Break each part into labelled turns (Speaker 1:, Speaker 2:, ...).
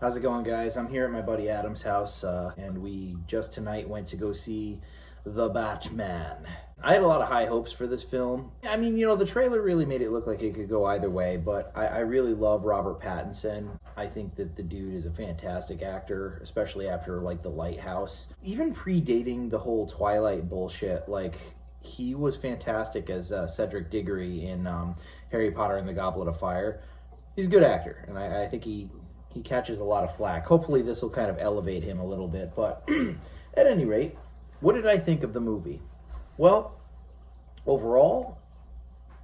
Speaker 1: How's it going, guys? I'm here at my buddy Adam's house, and we just tonight went to go see The Batman. I had a lot of high hopes for this film. I mean, the trailer really made it look like it could go either way, but I really love Robert Pattinson. I think that the dude is a fantastic actor, especially after, The Lighthouse. Even predating the whole Twilight bullshit, he was fantastic as Cedric Diggory in Harry Potter and the Goblet of Fire. He's a good actor, and I think he catches a lot of flack. Hopefully this will kind of elevate him a little bit, but at any rate, what did I think of the movie? Well, overall,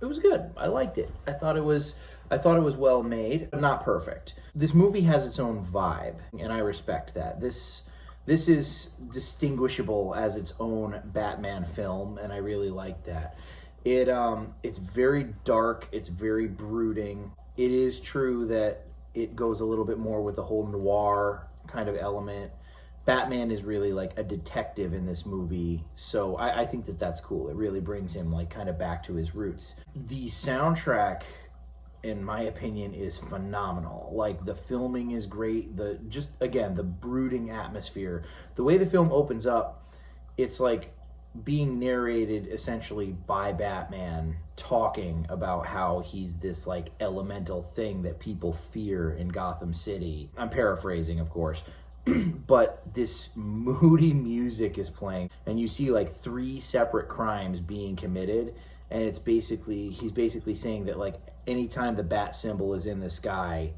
Speaker 1: it was good. I liked it. I thought it was well made, but not perfect. This movie has its own vibe, and I respect that. This is distinguishable as its own Batman film, and I really like that. It's very dark, it's very brooding. It is true that it goes a little bit more with the whole noir kind of element. Batman is really like a detective in this movie, so I think that that's cool. It really brings him kind of back to his roots. The soundtrack, in my opinion, is phenomenal. The filming is great. The brooding atmosphere. The way the film opens up, it's like being narrated essentially by Batman talking about how he's this elemental thing that people fear in Gotham City. I'm paraphrasing, of course. But this moody music is playing, and you see three separate crimes being committed, and he's basically saying that anytime the bat symbol is in the sky,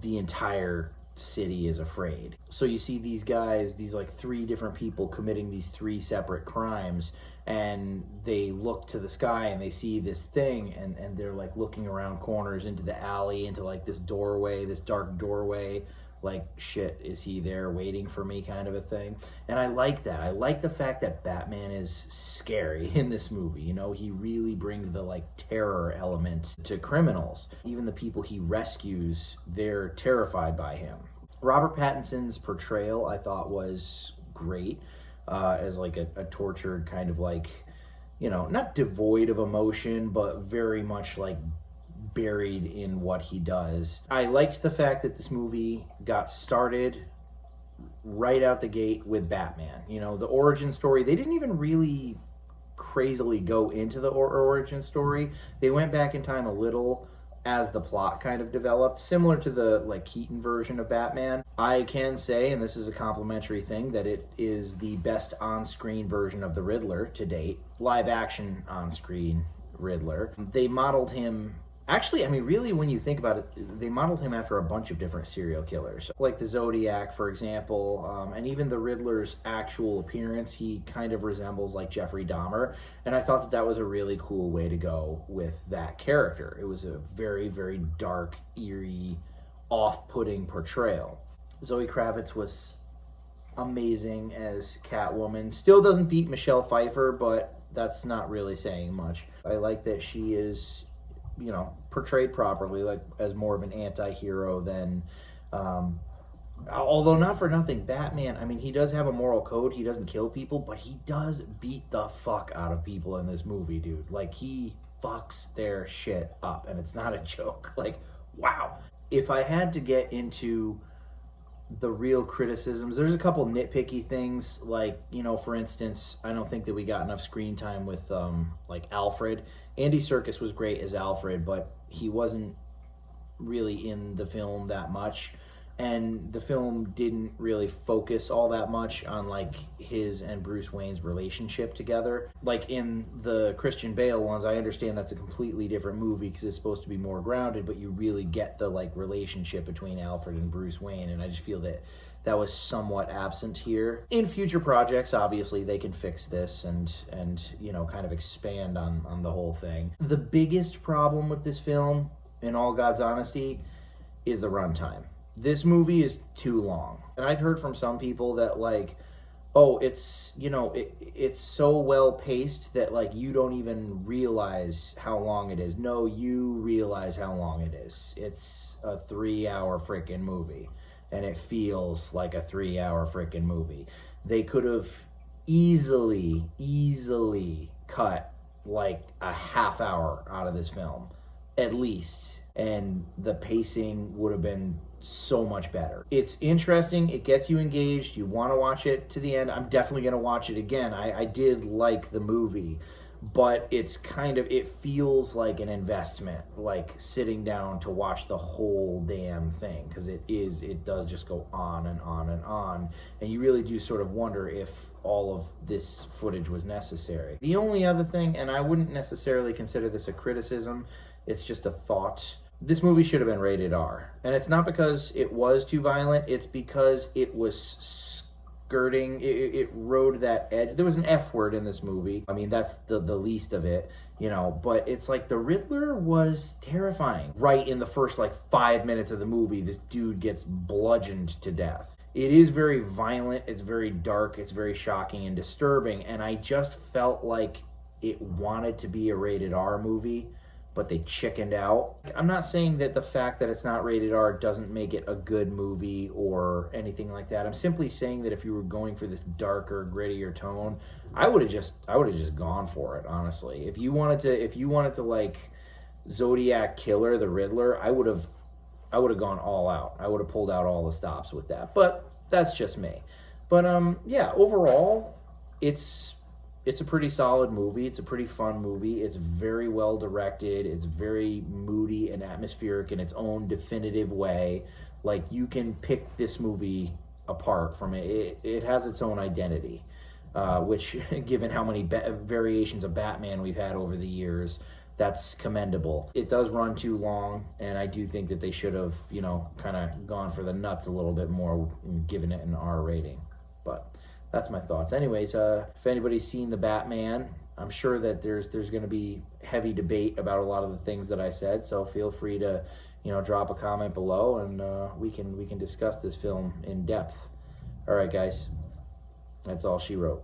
Speaker 1: the entire city is afraid. So you see these guys, these three different people committing these three separate crimes, and they look to the sky and they see this thing, and they're looking around corners into the alley, into this doorway, this dark doorway, shit, is he there waiting for me kind of a thing. And I like that. I like the fact that Batman is scary in this movie. He really brings the terror element to criminals. Even the people he rescues, they're terrified by him. Robert Pattinson's portrayal, I thought, was great, as a tortured kind of not devoid of emotion, but very much buried in what he does. I liked the fact that this movie got started right out the gate with Batman. The origin story, they didn't even really crazily go into the origin story. They went back in time a little as the plot kind of developed, similar to the Keaton version of Batman. I can say, and this is a complimentary thing, that it is the best on-screen version of the Riddler to date. Live action on-screen Riddler. They modeled him, actually, really, when you think about it, they modeled him after a bunch of different serial killers. The Zodiac, for example, and even the Riddler's actual appearance, he kind of resembles Jeffrey Dahmer. And I thought that was a really cool way to go with that character. It was a very, very dark, eerie, off-putting portrayal. Zoe Kravitz was amazing as Catwoman. Still doesn't beat Michelle Pfeiffer, but that's not really saying much. I like that she is portrayed properly, as more of an anti-hero than, although not for nothing, Batman, he does have a moral code. He doesn't kill people, but he does beat the fuck out of people in this movie, dude. He fucks their shit up, and it's not a joke. Wow. If I had to get into the real criticisms, there's a couple nitpicky things, for instance, I don't think that we got enough screen time with Alfred. Andy Serkis was great as Alfred, but he wasn't really in the film that much, and the film didn't really focus all that much on his and Bruce Wayne's relationship together. In the Christian Bale ones, I understand that's a completely different movie because it's supposed to be more grounded, but you really get the relationship between Alfred and Bruce Wayne, and I just feel that was somewhat absent here. In future projects, obviously, they can fix this and kind of expand on the whole thing. The biggest problem with this film, in all God's honesty, is the runtime. This movie is too long. And I'd heard from some people that it's it's so well paced that you don't even realize how long it is. No, you realize how long it is. It's a 3-hour freaking movie, and it feels like a 3-hour freaking movie. They could have easily cut a half hour out of this film, at least, and the pacing would have been so much better. It's interesting. It gets you engaged. You want to watch it to the end. I'm definitely going to watch it again. I did like the movie, but it's kind of, it feels like an investment, like sitting down to watch the whole damn thing, because it does just go on and on and on, and you really do sort of wonder if all of this footage was necessary. The only other thing, and I wouldn't necessarily consider this a criticism, it's just a thought. This movie should have been rated R. And it's not because it was too violent, it's because it was skirting, it rode that edge. There was an F word in this movie. I mean, that's the least of it, you know, but it's like the Riddler was terrifying. Right in the first like 5 minutes of the movie, this dude gets bludgeoned to death. It is very violent, it's very dark, it's very shocking and disturbing, and I just felt like it wanted to be a rated R movie, but they chickened out. I'm not saying that the fact that it's not rated R doesn't make it a good movie or anything like that. I'm simply saying that if you were going for this darker, grittier tone, I would have just gone for it, honestly. If you wanted to like Zodiac Killer, the Riddler, I would have gone all out. I would have pulled out all the stops with that. But that's just me. But yeah, overall, it's a pretty solid movie. It's a pretty fun movie. It's very well directed. It's very moody and atmospheric in its own definitive way. Like, you can pick this movie apart from it. It has its own identity, which, given how many variations of Batman we've had over the years, that's commendable. It does run too long, and I do think that they should have, you know, kind of gone for the nuts a little bit more, given it an R rating. But that's my thoughts. Anyways, if anybody's seen The Batman, I'm sure that there's going to be heavy debate about a lot of the things that I said, so feel free to, you know, drop a comment below, and we can discuss this film in depth. All right, guys, that's all she wrote.